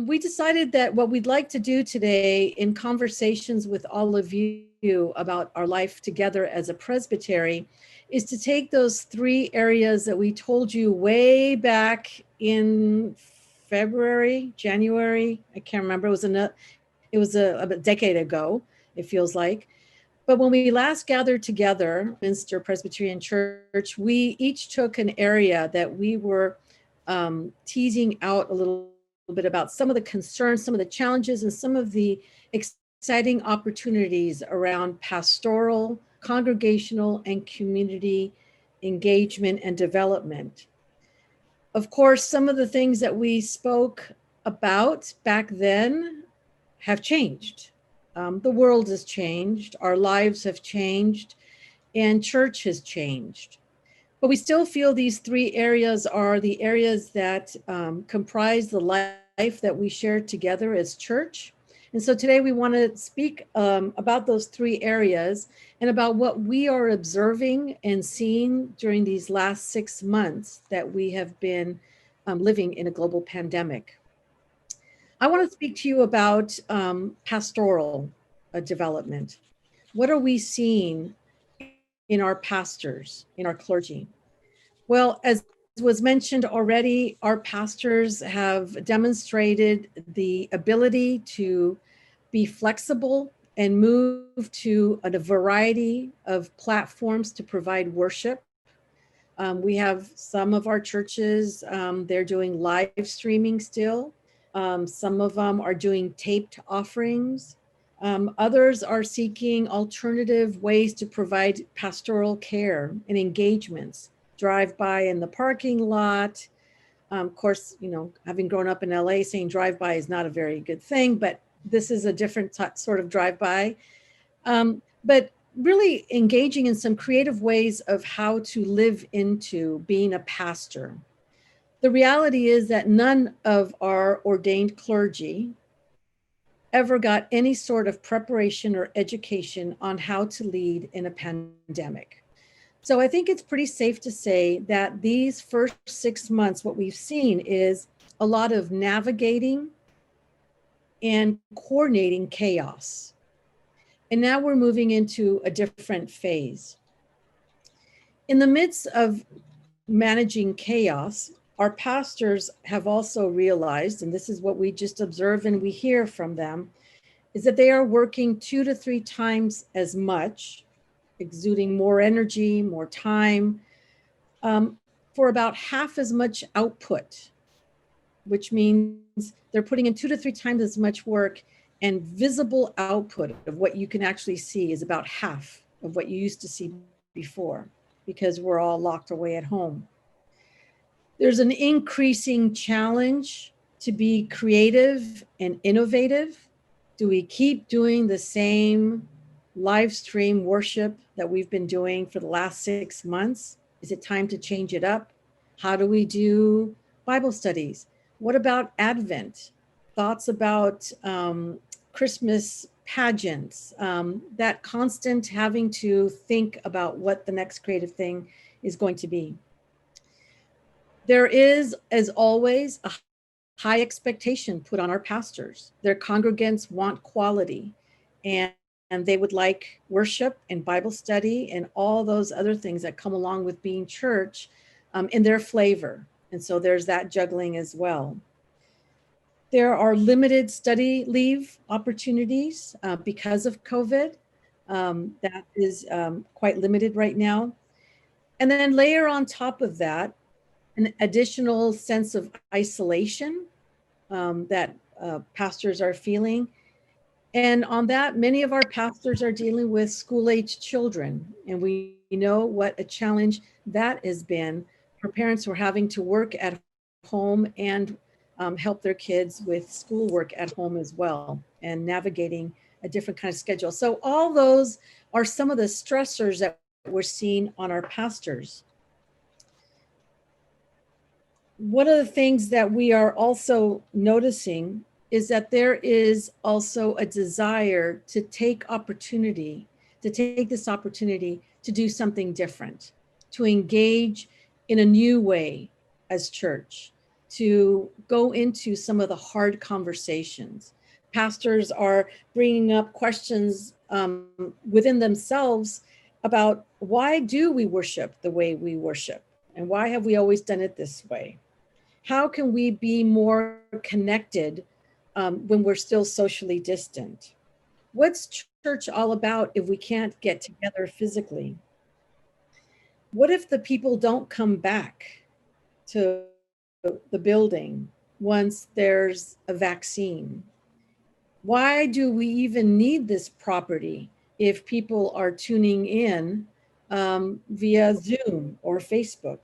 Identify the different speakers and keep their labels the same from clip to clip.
Speaker 1: We decided that what we'd like to do today in conversations with all of you about our life together as a presbytery is to take those three areas that we told you way back in February, January, I can't remember, it was a decade ago, it feels like. But when we last gathered together, Minster Presbyterian Church, we each took an area that we were teasing out a little bit about some of the concerns, some of the challenges, and some of the exciting opportunities around pastoral, congregational, and community engagement and development. Of course, some of the things that we spoke about back then have changed. The world has changed, our lives have changed, and church has changed. But we still feel these three areas are the areas that comprise the life that we share together as church. And so today we want to speak about those three areas and about what we are observing and seeing during these last 6 months that we have been living in a global pandemic. I want to speak to you about pastoral development. What are we seeing in our pastors, in our clergy? Well, as was mentioned already, our pastors have demonstrated the ability to be flexible and move to a variety of platforms to provide worship. We have some of our churches, they're doing live streaming still. Some of them are doing taped offerings. Others are seeking alternative ways to provide pastoral care and engagements. Drive by in the parking lot. Of course, you know, having grown up in LA, saying drive by is not a very good thing, but this is a different sort of drive by. But really engaging in some creative ways of how to live into being a pastor. The reality is that none of our ordained clergy ever got any sort of preparation or education on how to lead in a pandemic. So I think it's pretty safe to say that these first 6 months, what we've seen is a lot of navigating and coordinating chaos. And now we're moving into a different phase. In the midst of managing chaos, our pastors have also realized, and this is what we just observe and we hear from them, is that they are working 2 to 3 times as much, exuding more energy, more time, for about half as much output, which means they're putting in 2 to 3 times as much work, and visible output of what you can actually see is about half of what you used to see before, because we're all locked away at home. There's an increasing challenge to be creative and innovative. Do we keep doing the same live stream worship that we've been doing for the last 6 months? Is it time to change it up? How do we do Bible studies? What about Advent? Thoughts about Christmas pageants, that constant having to think about what the next creative thing is going to be. There is, as always, a high expectation put on our pastors. Their congregants want quality, and they would like worship and Bible study and all those other things that come along with being church in their flavor. And so there's that juggling as well. There are limited study leave opportunities because of COVID. That is quite limited right now. And then layer on top of that an additional sense of isolation that pastors are feeling. And on that, many of our pastors are dealing with school-aged children. And we know what a challenge that has been for parents who are having to work at home and help their kids with schoolwork at home as well, and navigating a different kind of schedule. So all those are some of the stressors that we're seeing on our pastors. One of the things that we are also noticing is that there is also a desire to take this opportunity to do something different, to engage in a new way as church, to go into some of the hard conversations. Pastors are bringing up questions within themselves about why do we worship the way we worship? And why have we always done it this way? How can we be more connected when we're still socially distant? What's church all about if we can't get together physically? What if the people don't come back to the building once there's a vaccine? Why do we even need this property if people are tuning in via Zoom or Facebook?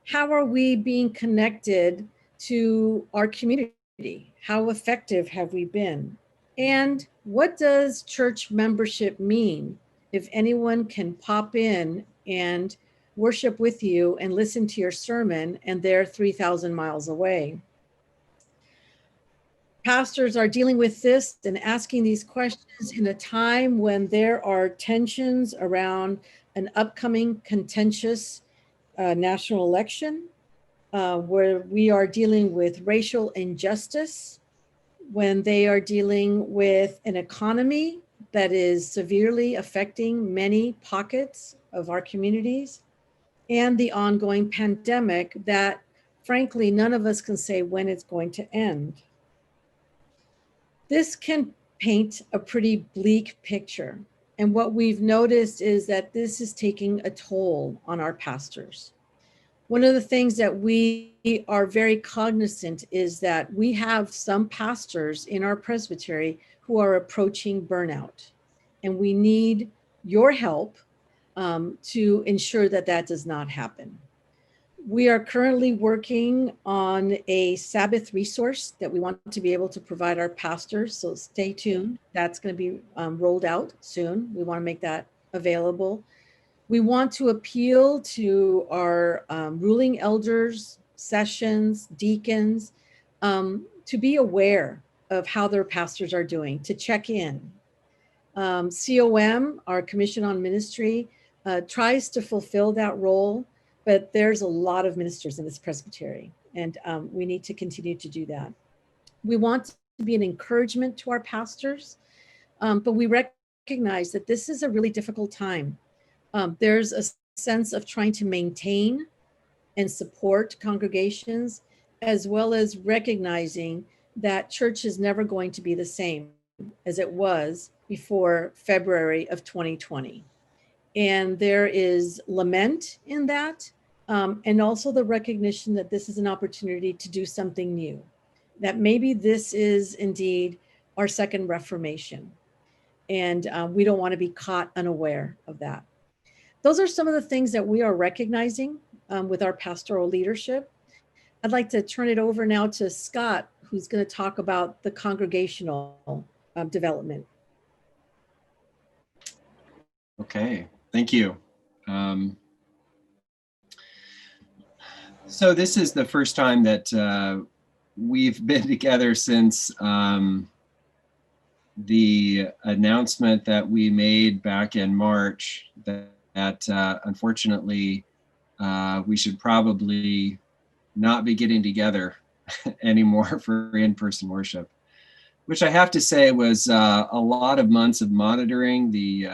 Speaker 1: How are we being connected to our community? How effective have we been? And what does church membership mean if anyone can pop in and worship with you and listen to your sermon and they're 3,000 miles away? Pastors are dealing with this and asking these questions in a time when there are tensions around an upcoming contentious national election, where we are dealing with racial injustice, when they are dealing with an economy that is severely affecting many pockets of our communities, and the ongoing pandemic that, frankly, none of us can say when it's going to end. This can paint a pretty bleak picture. And what we've noticed is that this is taking a toll on our pastors. One of the things that we are very cognizant is that we have some pastors in our presbytery who are approaching burnout. And we need your help to ensure that that does not happen. We are currently working on a Sabbath resource that we want to be able to provide our pastors. So stay tuned. That's going to be rolled out soon. We want to make that available. We want to appeal to our ruling elders, sessions, deacons, to be aware of how their pastors are doing, to check in. COM, our Commission on Ministry, tries to fulfill that role, but there's a lot of ministers in this presbytery, and we need to continue to do that. We want to be an encouragement to our pastors, but we recognize that this is a really difficult time. There's a sense of trying to maintain and support congregations, as well as recognizing that church is never going to be the same as it was before February of 2020. And there is lament in that, and also the recognition that this is an opportunity to do something new, that maybe this is indeed our second Reformation. And we don't want to be caught unaware of that. Those are some of the things that we are recognizing with our pastoral leadership. I'd like to turn it over now to Scott, who's going to talk about the congregational development.
Speaker 2: Okay, thank you. So this is the first time that we've been together since the announcement that we made back in March that unfortunately we should probably not be getting together anymore for in-person worship, which I have to say was a lot of months of monitoring the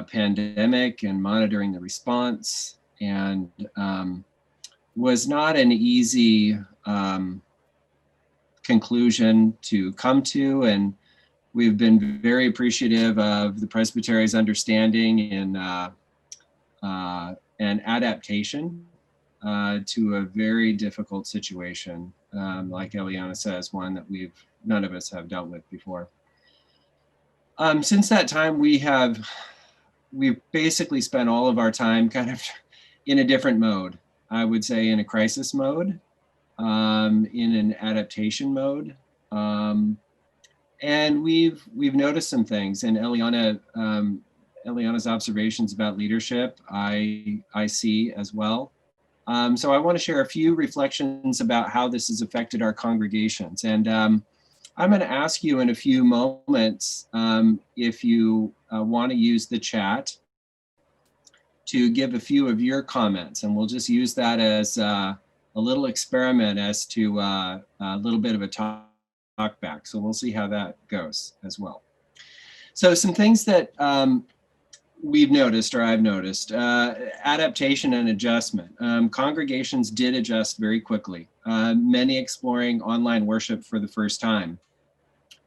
Speaker 2: pandemic and monitoring the response, and was not an easy conclusion to come to. And we've been very appreciative of the presbytery's understanding and adaptation to a very difficult situation, like Eliana says, one that none of us have dealt with before. Since that time, we've basically spent all of our time kind of in a different mode. I would say in a crisis mode, in an adaptation mode, and we've noticed some things. And Eliana's observations about leadership, I see as well. So I want to share a few reflections about how this has affected our congregations. And I'm going to ask you in a few moments if you want to use the chat to give a few of your comments, and we'll just use that as little experiment as to a little bit of a talk back. So we'll see how that goes as well. So some things that we've noticed, or I've noticed, adaptation and adjustment. Congregations did adjust very quickly, many exploring online worship for the first time.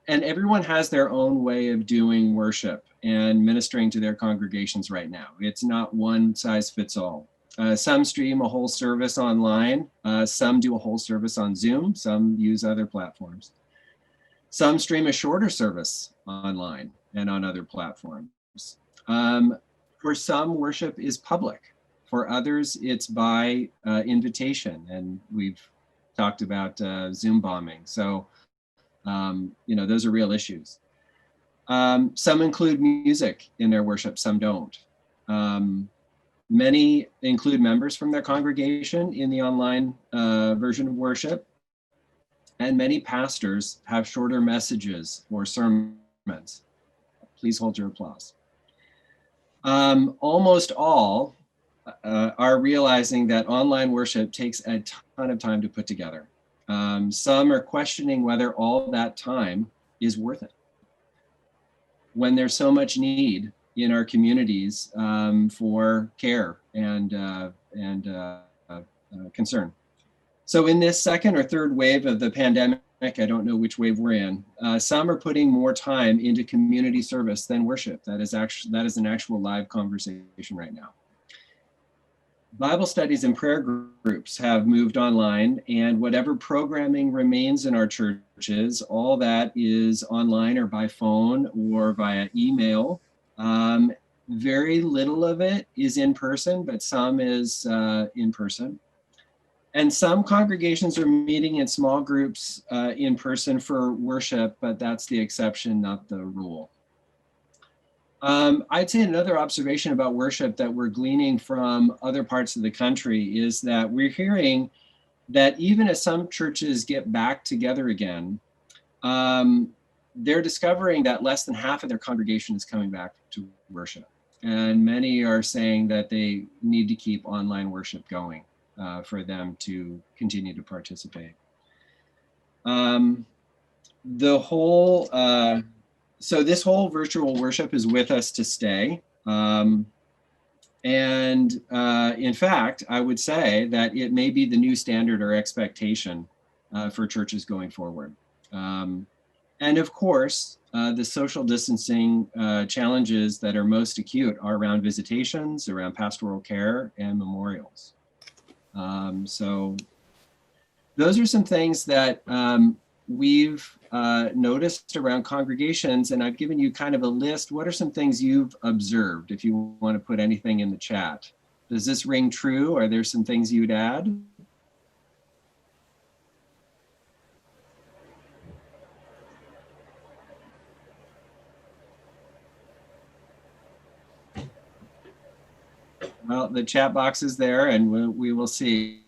Speaker 2: And everyone has their own way of doing worship and ministering to their congregations right now. It's not one size fits all. Some stream a whole service online. Some do a whole service on Zoom. Some use other platforms. Some stream a shorter service online and on other platforms. For some, worship is public. For others, it's by invitation. And we've talked about Zoom bombing. So, those are real issues. Some include music in their worship, some don't. Many include members from their congregation in the online version of worship. And many pastors have shorter messages or sermons. Please hold your applause. Almost all are realizing that online worship takes a ton of time to put together. Some are questioning whether all that time is worth it when there's so much need in our communities for care and concern. So in this second or third wave of the pandemic, I don't know which wave we're in, some are putting more time into community service than worship. That is an actual live conversation right now. Bible studies and prayer groups have moved online, and whatever programming remains in our churches, all that is online or by phone or via email. Very little of it is in person, but some is in person. And some congregations are meeting in small groups in person for worship, but that's the exception, not the rule. I'd say another observation about worship that we're gleaning from other parts of the country is that we're hearing that even as some churches get back together again, they're discovering that less than half of their congregation is coming back to worship. And many are saying that they need to keep online worship going for them to continue to participate. So this whole virtual worship is with us to stay. In fact, I would say that it may be the new standard or expectation for churches going forward. And of course, the social distancing challenges that are most acute are around visitations, around pastoral care, and memorials. So those are some things that we've noticed around congregations, and I've given you kind of a list. What are some things you've observed, if you want to put anything in the chat? Does this ring true? Are there some things you'd add? Well, the chat box is there, and we will see.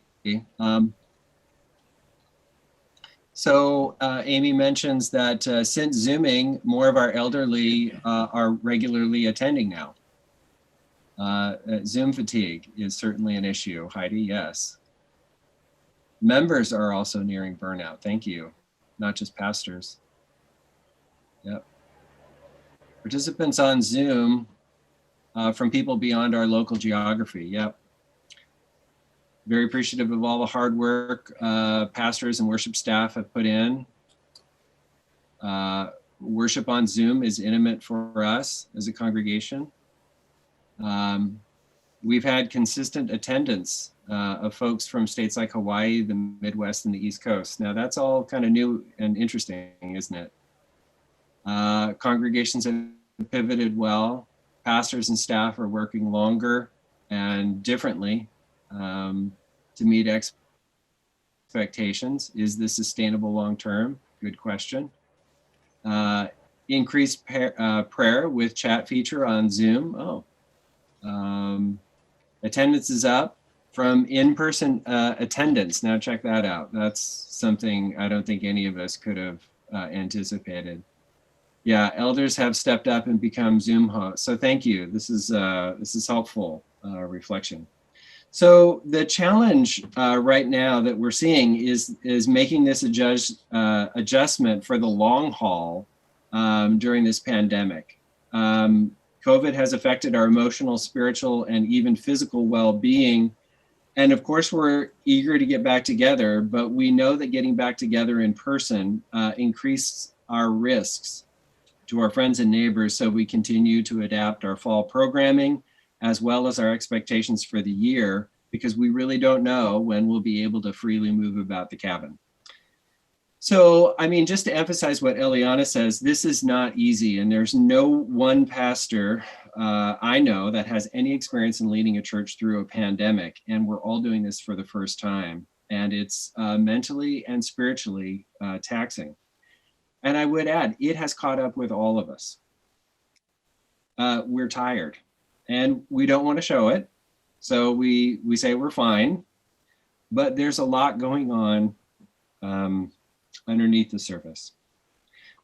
Speaker 2: So Amy mentions that since Zooming, more of our elderly are regularly attending now. Zoom fatigue is certainly an issue. Heidi, yes. Members are also nearing burnout. Thank you. Not just pastors. Yep. Participants on Zoom from people beyond our local geography. Yep. Very appreciative of all the hard work pastors and worship staff have put in. Worship on Zoom is intimate for us as a congregation. We've had consistent attendance of folks from states like Hawaii, the Midwest, and the East Coast. Now that's all kind of new and interesting, isn't it? Congregations have pivoted well. Pastors and staff are working longer and differently to meet expectations. Is this sustainable long-term? Good question. Increased prayer with chat feature on Zoom. Oh, attendance is up from in-person attendance. Now check that out. That's something I don't think any of us could have anticipated. Yeah, elders have stepped up and become Zoom hosts. So thank you. This is helpful reflection. So the challenge right now that we're seeing is making this adjustment for the long haul during this pandemic. COVID has affected our emotional, spiritual, and even physical well-being. And of course, we're eager to get back together, but we know that getting back together in person increases our risks to our friends and neighbors. So we continue to adapt our fall programming as well as our expectations for the year, because we really don't know when we'll be able to freely move about the cabin. So, I mean, just to emphasize what Eliana says, this is not easy, and there's no one pastor I know that has any experience in leading a church through a pandemic, and we're all doing this for the first time, and it's mentally and spiritually taxing. And I would add, it has caught up with all of us. We're tired, and we don't want to show it, so we say we're fine, but there's a lot going on underneath the surface.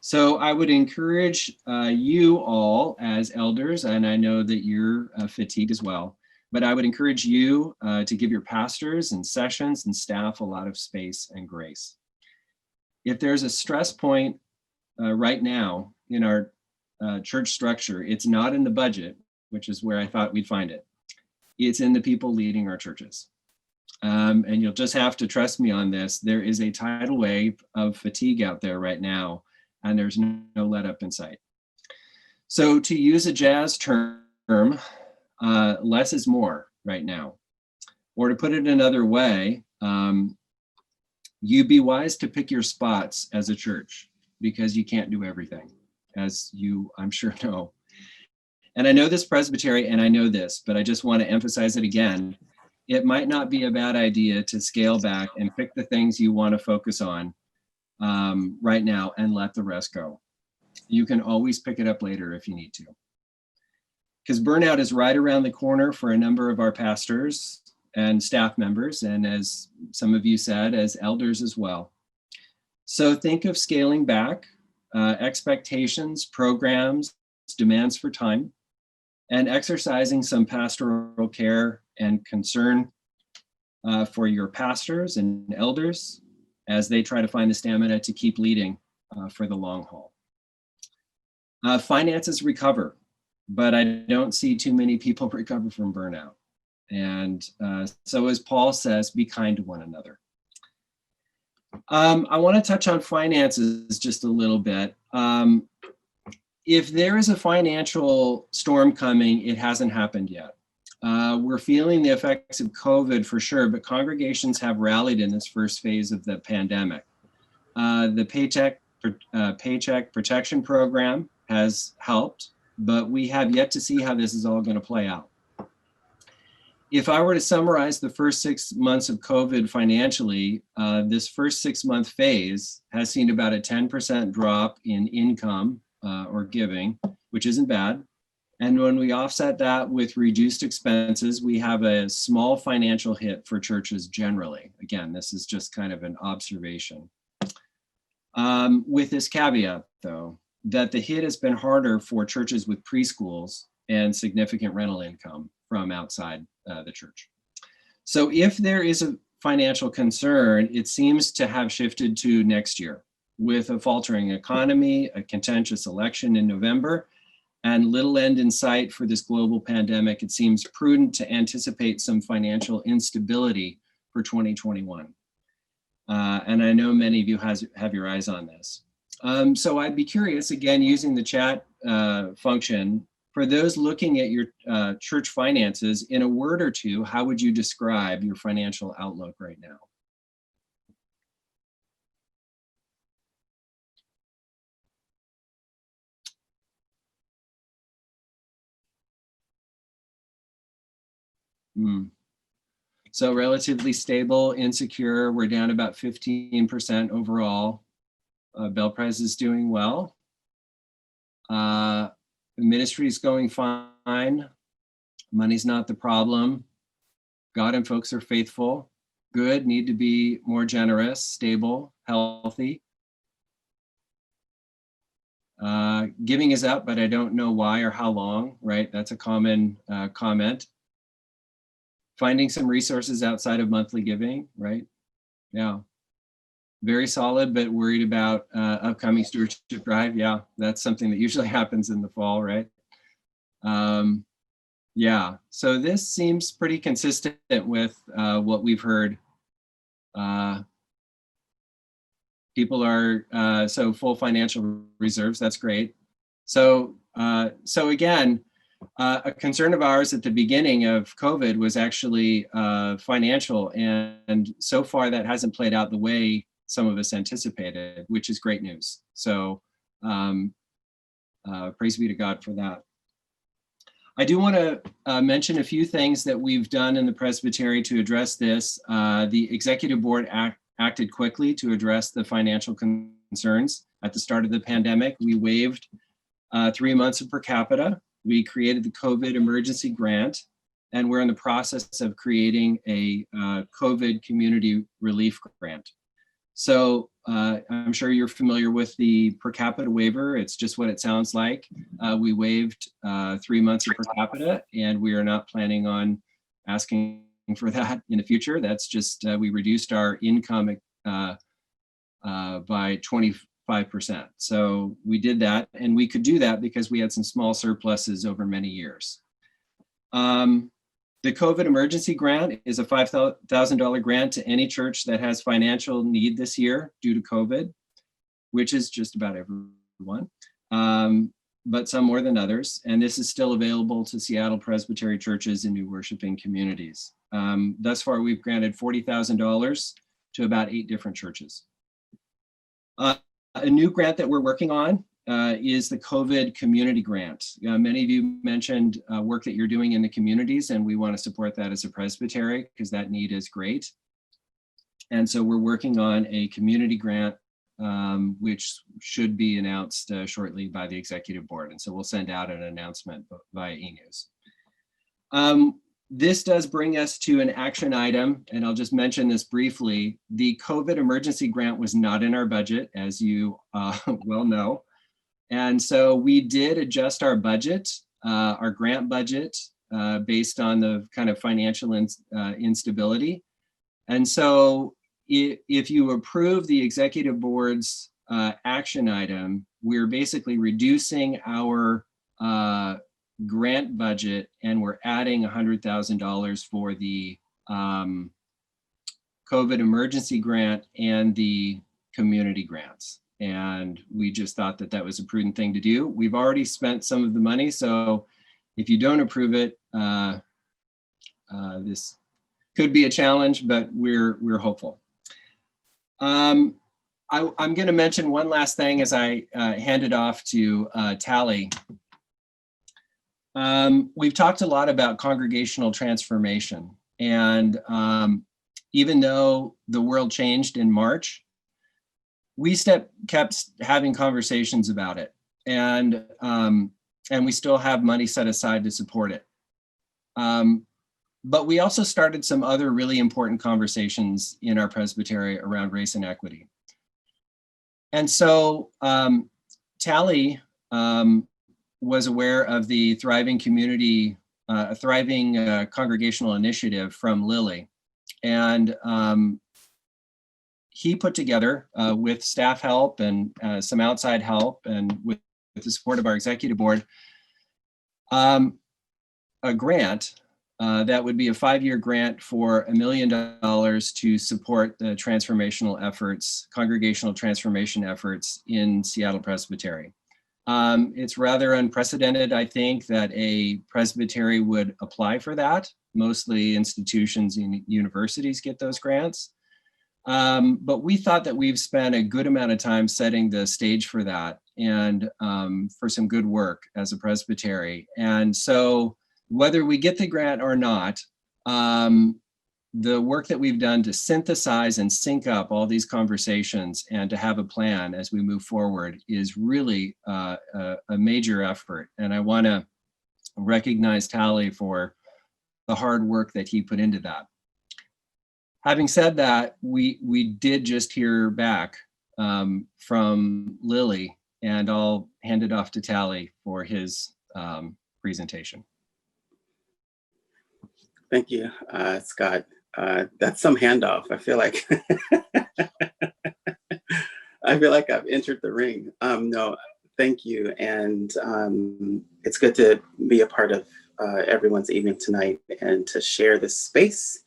Speaker 2: So I would encourage you all as elders, and I know that you're fatigued as well, but I would encourage you to give your pastors and sessions and staff a lot of space and grace. If there's a stress point right now in our church structure, it's not in the budget, which is where I thought we'd find it. It's in the people leading our churches. And you'll just have to trust me on this. There is a tidal wave of fatigue out there right now, and there's no let up in sight. So to use a jazz term, less is more right now. Or to put it another way, you be wise to pick your spots as a church, because you can't do everything, as you, I'm sure, know. And I know this presbytery, and I know this, but I just want to emphasize it again. It might not be a bad idea to scale back and pick the things you want to focus on right now and let the rest go. You can always pick it up later if you need to. Because burnout is right around the corner for a number of our pastors and staff members, and as some of you said, as elders as well. So think of scaling back expectations, programs, demands for time, and exercising some pastoral care and concern for your pastors and elders as they try to find the stamina to keep leading for the long haul. Finances recover, but I don't see too many people recover from burnout. And so as Paul says, be kind to one another. I want to touch on finances just a little bit. If there is a financial storm coming, it hasn't happened yet. We're feeling the effects of COVID for sure, but congregations have rallied in this first phase of the pandemic. The Paycheck Protection Program has helped, but we have yet to see how this is all going to play out. If I were to summarize the first 6 months of COVID financially, this first 6-month phase has seen about a 10% drop in income or giving, which isn't bad. And when we offset that with reduced expenses, we have a small financial hit for churches generally. Again, this is just kind of an observation. With this caveat, though, that the hit has been harder for churches with preschools and significant rental income from outside the church. So if there is a financial concern, it seems to have shifted to next year. With a faltering economy, a contentious election in November, and little end in sight for this global pandemic, it seems prudent to anticipate some financial instability for 2021. And I know many of you have your eyes on this. So I'd be curious, again, using the chat function, for those looking at your church finances, in a word or two, how would you describe your financial outlook right now? So relatively stable, insecure. We're down about 15% overall. Bell Prize is doing well. The ministry is going fine. Money's not the problem. God and folks are faithful. Good, need to be more generous, stable, healthy. Giving is up, but I don't know why or how long, right? That's a common comment. finding some resources outside of monthly giving, right? Yeah. Very solid, but worried about upcoming stewardship drive. Yeah, that's something that usually happens in the fall, right? Yeah, so this seems pretty consistent with what we've heard. People are so full financial reserves. That's great. So again, a concern of ours at the beginning of COVID was actually financial, and so far that hasn't played out the way some of us anticipated, which is great news. So praise be to God for that. I do want to mention a few things that we've done in the presbytery to address this. The executive board acted quickly to address the financial concerns. At the start of the pandemic, we waived 3 months of per capita. We created the COVID emergency grant, and we're in the process of creating a COVID community relief grant. So I'm sure you're familiar with the per capita waiver. It's just what it sounds like. We waived 3 months of per capita, and we are not planning on asking for that in the future. That's just, we reduced our income by 25%. So we did that, and we could do that because we had some small surpluses over many years. The COVID emergency grant is a $5,000 grant to any church that has financial need this year due to COVID, which is just about everyone, but some more than others. And this is still available to Seattle Presbytery churches and new worshiping communities. Thus far, we've granted $40,000 to about 8 different churches. A new grant that we're working on is the COVID community grant. Many of you mentioned work that you're doing in the communities, and we want to support that as a presbytery because that need is great. And so we're working on a community grant, which should be announced shortly by the executive board. And so we'll send out an announcement via e-news. This does bring us to an action item, and I'll just mention this briefly. The COVID emergency grant was not in our budget, as you well know. And so we did adjust our budget, our grant budget, based on the kind of financial instability. And so if you approve the executive board's action item, we're basically reducing our grant budget, and we're adding $100,000 for the COVID emergency grant and the community grants. And we just thought that that was a prudent thing to do. We've already spent some of the money, so if you don't approve it, this could be a challenge, but we're hopeful. I'm going to mention one last thing as I hand it off to Tali. We've talked a lot about congregational transformation, and even though the world changed in March, we kept having conversations about it, and we still have money set aside to support it. But we also started some other really important conversations in our presbytery around race and equity. And so Tali was aware of the Thriving Community, Thriving Congregational Initiative from Lilly. And he put together, with staff help and some outside help and with the support of our executive board, a grant that would be a 5-year grant for $1 million to support the transformational efforts, congregational transformation efforts in Seattle Presbytery. It's rather unprecedented, I think, that a presbytery would apply for that. Mostly institutions and universities get those grants. But we thought that we've spent a good amount of time setting the stage for that and for some good work as a presbytery. And so whether we get the grant or not, the work that we've done to synthesize and sync up all these conversations and to have a plan as we move forward is really a major effort. And I want to recognize Tali for the hard work that he put into that. Having said that, we did just hear back from Lilly, and I'll hand it off to Tali for his presentation.
Speaker 3: Thank you, Scott. That's some handoff. I feel like I feel like I've entered the ring. No, thank you, and it's good to be a part of everyone's evening tonight and to share this space.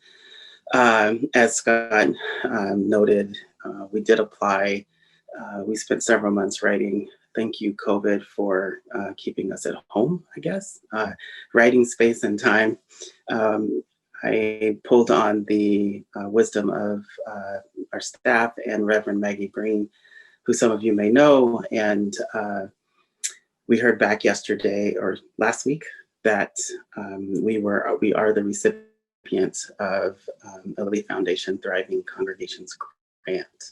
Speaker 3: As Scott noted, we did apply. We spent several months writing. Thank you, COVID, for keeping us at home, I guess. Writing space and time. I pulled on the wisdom of our staff and Reverend Maggie Green, who some of you may know. And we heard back yesterday or last week that we are the recipients of a Lilly Foundation Thriving Congregations Grant.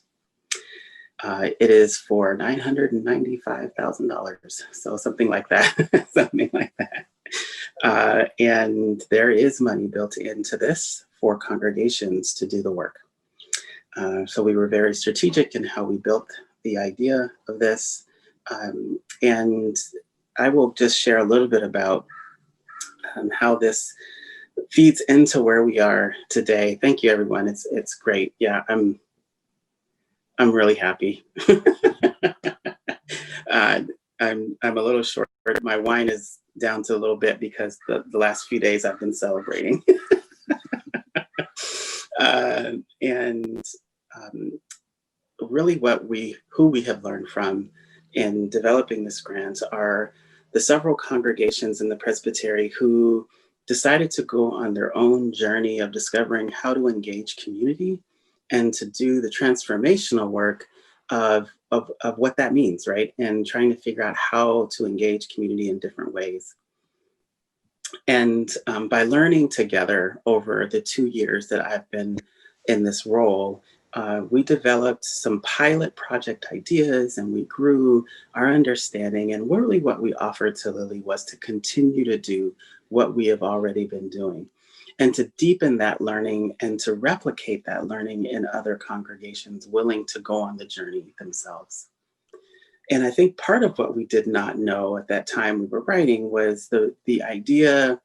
Speaker 3: It is for $995,000, so something like that, something like that. And there is money built into this for congregations to do the work. So we were very strategic in how we built the idea of this. And I will just share a little bit about how this feeds into where we are today. Thank you, everyone. It's great. Yeah, I'm really happy. I'm a little short. My wine is down to a little bit because the last few days I've been celebrating. And really who we have learned from in developing this grant are the several congregations in the presbytery who decided to go on their own journey of discovering how to engage community and to do the transformational work of what that means, right? And trying to figure out how to engage community in different ways. And by learning together over the 2 years that I've been in this role, we developed some pilot project ideas and we grew our understanding. And really what we offered to Lilly was to continue to do what we have already been doing and to deepen that learning and to replicate that learning in other congregations willing to go on the journey themselves. And I think part of what we did not know at that time we were writing was the idea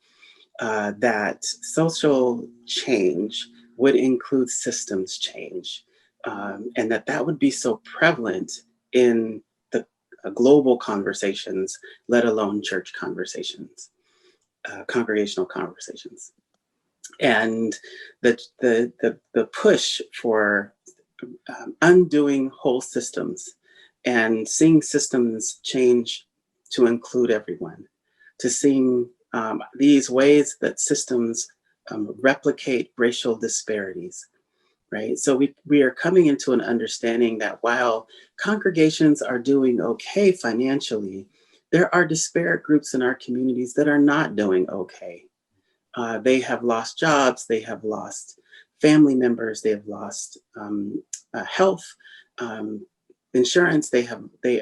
Speaker 3: that social change would include systems change, and that would be so prevalent in the global conversations, let alone church conversations, congregational conversations. And the push for undoing whole systems and seeing systems change to include everyone, to seeing these ways that systems replicate racial disparities, right? So we are coming into an understanding that while congregations are doing okay financially, there are disparate groups in our communities that are not doing okay. They have lost jobs, they have lost family members, they have lost health, insurance, they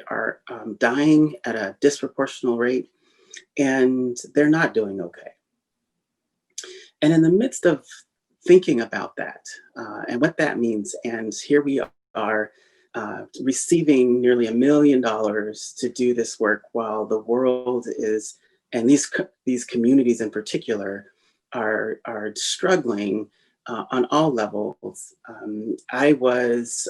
Speaker 3: are dying at a disproportional rate, and they're not doing okay. And in the midst of thinking about that and what that means, and here we are receiving nearly $1 million to do this work while the world is, and these communities in particular, are struggling on all levels. I was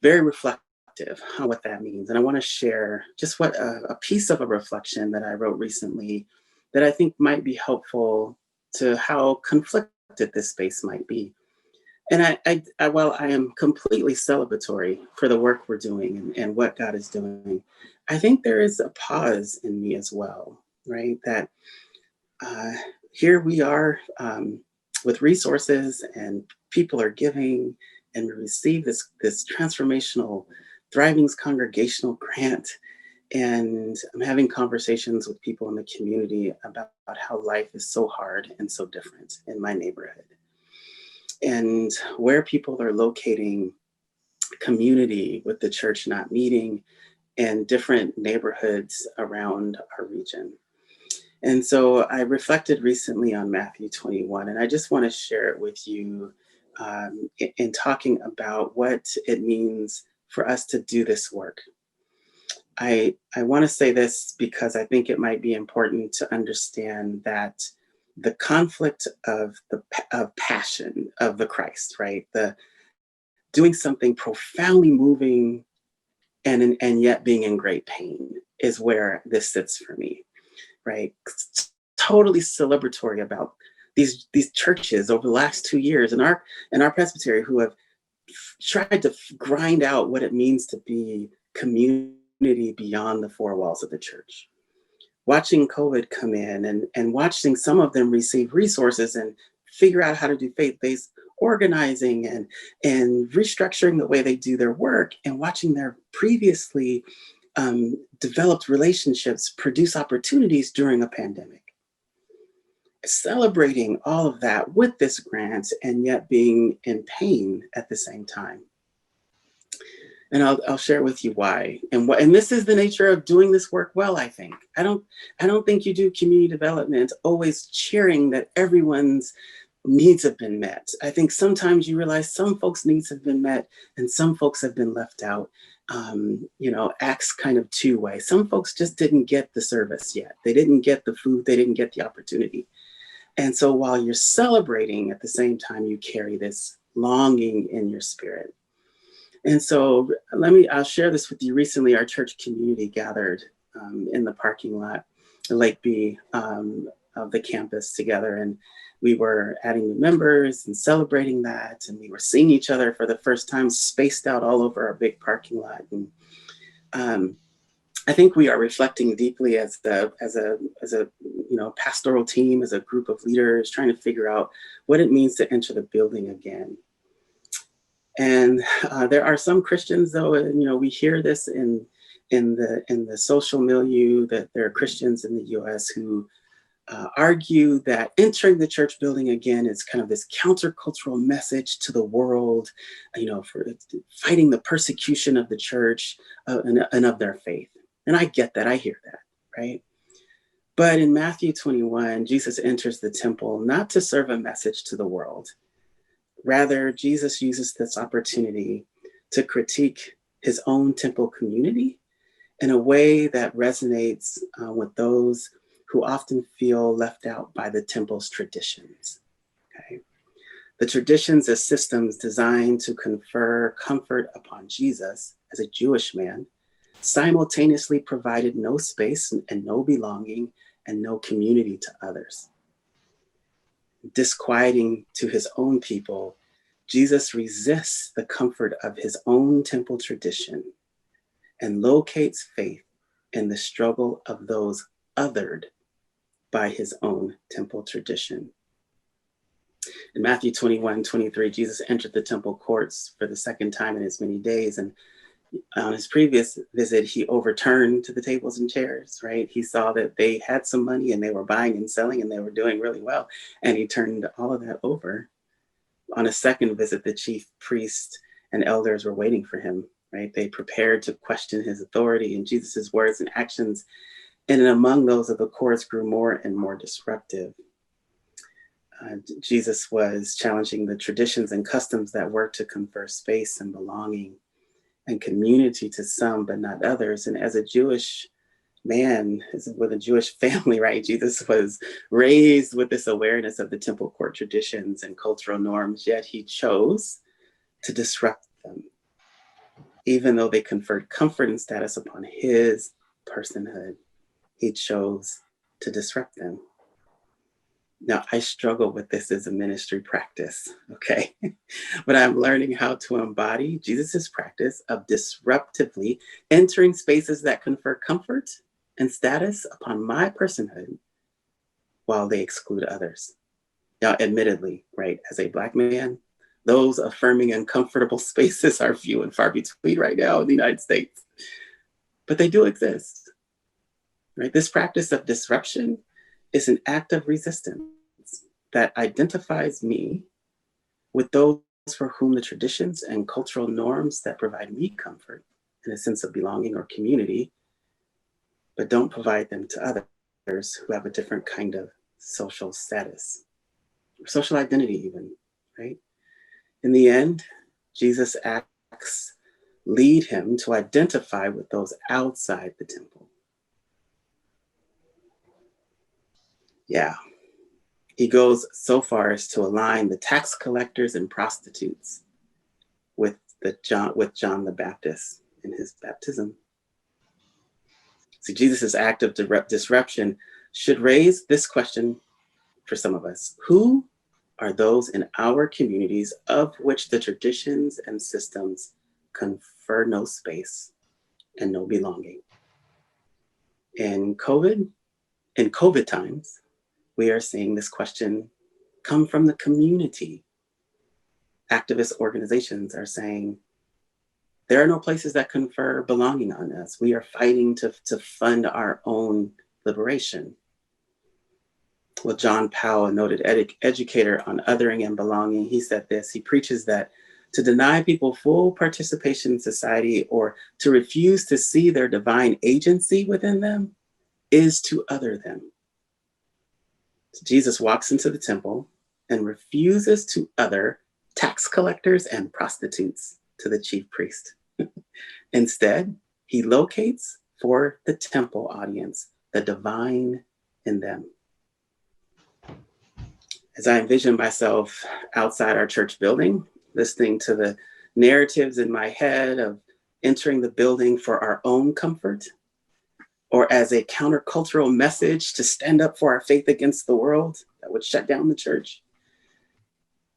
Speaker 3: very reflective on what that means. And I want to share just what a piece of a reflection that I wrote recently that I think might be helpful to how conflicted this space might be. And while I am completely celebratory for the work we're doing and what God is doing, I think there is a pause in me as well, right? That here we are with resources and people are giving and we receive this transformational Thriving's congregational grant. And I'm having conversations with people in the community about how life is so hard and so different in my neighborhood. And where people are locating community with the church not meeting in different neighborhoods around our region. And so I reflected recently on Matthew 21, and I just want to share it with you in talking about what it means for us to do this work. I want to say this because I think it might be important to understand that the conflict of of passion of the Christ, right? The doing something profoundly moving and yet being in great pain is where this sits for me, right? It's totally celebratory about these churches over the last 2 years in our presbytery who have tried to grind out what it means to be community beyond the four walls of the church. Watching COVID come in and watching some of them receive resources and figure out how to do faith-based organizing and restructuring the way they do their work, and watching their previously developed relationships produce opportunities during a pandemic. Celebrating all of that with this grant and yet being in pain at the same time. And I'll share with you why. And this is the nature of doing this work well, I think. I don't think you do community development always cheering that everyone's needs have been met. I think sometimes you realize some folks' needs have been met and some folks have been left out. Acts kind of two-way. Some folks just didn't get the service yet. They didn't get the food, they didn't get the opportunity. And so while you're celebrating, at the same time, you carry this longing in your spirit. And so I'll share this with you. Recently, our church community gathered in the parking lot, Lake B of the campus together. And we were adding new members and celebrating that. And we were seeing each other for the first time, spaced out all over our big parking lot. And I think we are reflecting deeply as a pastoral team, as a group of leaders, trying to figure out what it means to enter the building again. And there are some Christians, though, we hear this in the social milieu, that there are Christians in the U.S. who argue that entering the church building again is kind of this countercultural message to the world, for fighting the persecution of the church and of their faith. And I get that, I hear that, right? But in Matthew 21, Jesus enters the temple not to serve a message to the world. Rather, Jesus uses this opportunity to critique his own temple community in a way that resonates with those who often feel left out by the temple's traditions. Okay? The traditions as systems designed to confer comfort upon Jesus as a Jewish man simultaneously provided no space and no belonging and no community to others. Disquieting to his own people, Jesus resists the comfort of his own temple tradition and locates faith in the struggle of those othered by his own temple tradition. In Matthew 21:23, Jesus entered the temple courts for the second time in as many days. And on his previous visit, he overturned the tables and chairs, right? He saw that they had some money and they were buying and selling and they were doing really well. And he turned all of that over. On a second visit, the chief priest and elders were waiting for him, right? They prepared to question his authority, and Jesus's words and actions in and among those of the courts grew more and more disruptive. Jesus was challenging the traditions and customs that work to confer space and belonging and community to some, but not others. And as a Jewish man, with a Jewish family, right, Jesus was raised with this awareness of the temple court traditions and cultural norms, yet he chose to disrupt them, even though they conferred comfort and status upon his personhood. He chose to disrupt them. Now, I struggle with this as a ministry practice, okay? But I'm learning how to embody Jesus's practice of disruptively entering spaces that confer comfort and status upon my personhood while they exclude others. Now, admittedly, right, as a Black man, those affirming and comfortable spaces are few and far between right now in the United States. But they do exist, right? This practice of disruption is an act of resistance that identifies me with those for whom the traditions and cultural norms that provide me comfort and a sense of belonging or community, but don't provide them to others who have a different kind of social status, or social identity even, right? In the end, Jesus' acts lead him to identify with those outside the temple. Yeah, He goes so far as to align the tax collectors and prostitutes with John the Baptist in his baptism. See, Jesus' act of disruption should raise this question for some of us. Who are those in our communities of which the traditions and systems confer no space and no belonging? In COVID times, we are seeing this question come from the community. Activist organizations are saying, there are no places that confer belonging on us. We are fighting to fund our own liberation. Well, John Powell, a noted educator on othering and belonging, he said this. He preaches that to deny people full participation in society or to refuse to see their divine agency within them is to other them. So Jesus walks into the temple and refuses to other tax collectors and prostitutes to the chief priest. Instead, he locates for the temple audience the divine in them. As I envision myself outside our church building, listening to the narratives in my head of entering the building for our own comfort, or as a countercultural message to stand up for our faith against the world that would shut down the church,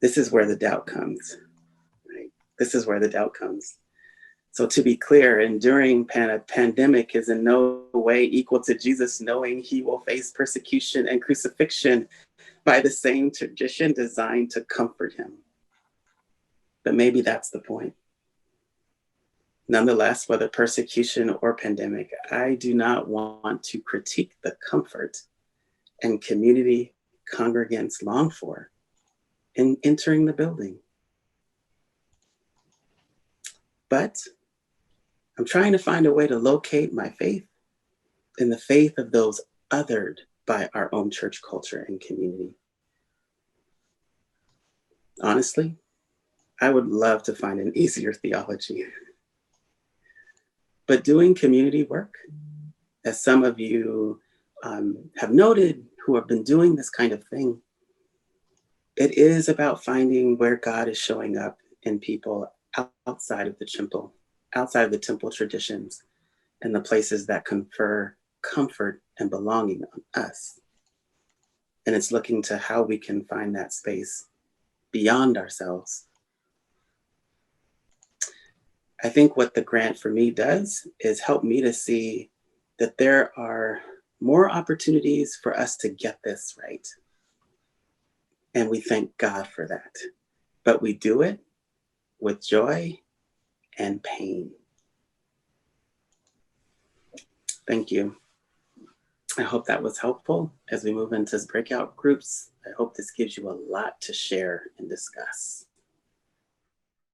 Speaker 3: this is where the doubt comes, right? This is where the doubt comes. So to be clear, enduring a pandemic is in no way equal to Jesus knowing he will face persecution and crucifixion by the same tradition designed to comfort him. But maybe that's the point. Nonetheless, whether persecution or pandemic, I do not want to critique the comfort and community congregants long for in entering the building. But I'm trying to find a way to locate my faith in the faith of those othered by our own church culture and community. Honestly, I would love to find an easier theology. But doing community work, as some of you have noted who have been doing this kind of thing, it is about finding where God is showing up in people outside of the temple traditions and the places that confer comfort and belonging on us. And it's looking to how we can find that space beyond ourselves. I think what the grant for me does is help me to see that there are more opportunities for us to get this right. And we thank God for that. But we do it with joy and pain. Thank you. I hope that was helpful as we move into breakout groups. I hope this gives you a lot to share and discuss.